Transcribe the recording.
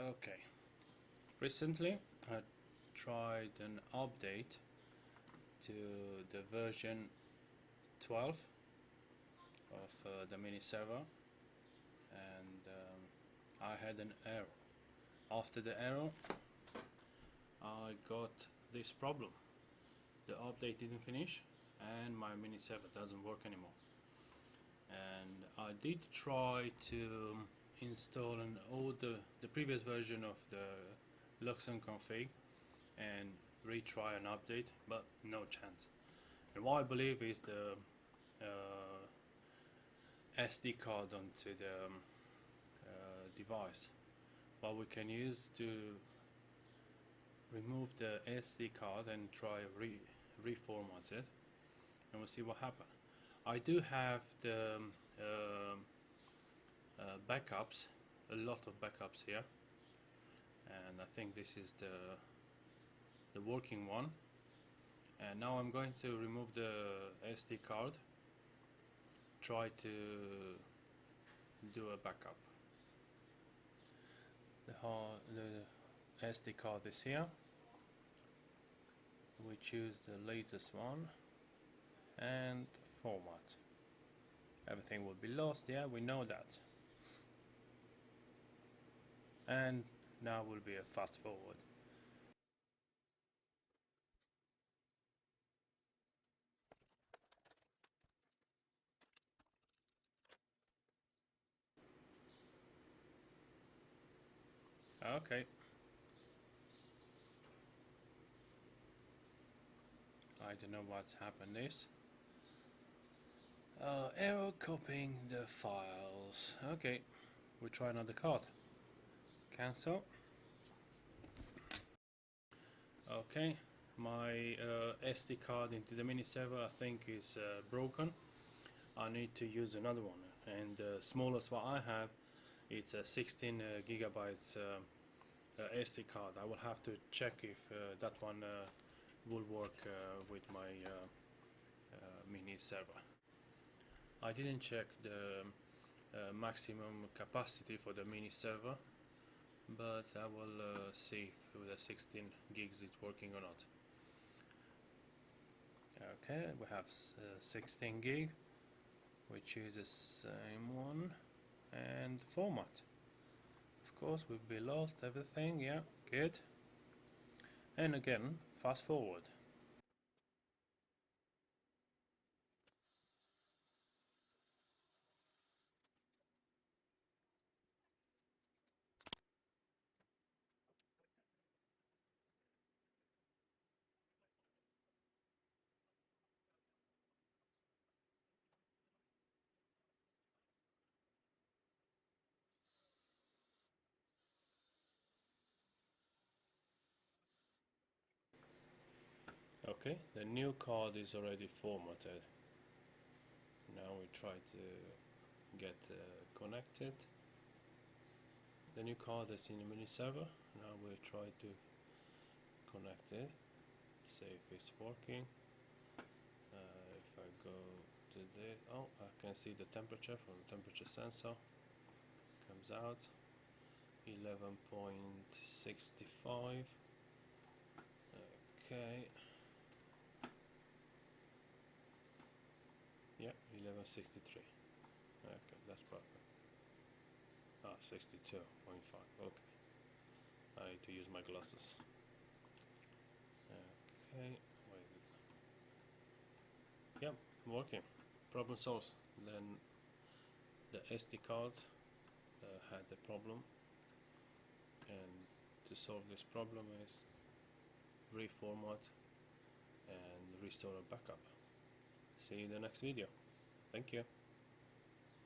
Okay, recently I tried an update to the version 12 of the mini server, and I had an error. After the error I got this problem. The update didn't finish and my mini server doesn't work anymore. And I did try to install the previous version of the Loxone config and retry an update, but no chance. And what I believe is the SD card onto the device. What we can use to remove the SD card and try reformat it, and we'll see what happens. I do have the backups, a lot of backups here, and I think this is the working one. And now I'm going to remove the SD card, try to do a backup. The SD card is here. We choose the latest one and format. Everything will be lost, yeah, we know that. And now will be a fast forward. Okay. I don't know what's happened this. Error copying the files. Okay, we try another card. Cancel. Okay, my SD card into the mini server I think is broken. I need to use another one, and the smallest what I have, it's a 16 gigabytes SD card. I will have to check if that one will work with my mini server. I didn't check the maximum capacity for the mini server, but I will see if with the 16 gigs it's working or not. Okay, we have 16 gig. We choose the same one and format. Of course, we'll be lost everything. Yeah, good. And again, fast forward. Okay, the new card is already formatted. Now we try to get connected. The new card is in the mini server. Now we try to connect it, see if it's working. If I go to the, oh, I can see the temperature from the temperature sensor. Comes out 11.65. Okay. Yeah, 1163. Okay, that's perfect. Ah, 62.5. Okay. I need to use my glasses. Okay, wait. Yep, working. Problem solved. Then the SD card had the problem, and to solve this problem is reformat and restore a backup. See you in the next video. Thank you.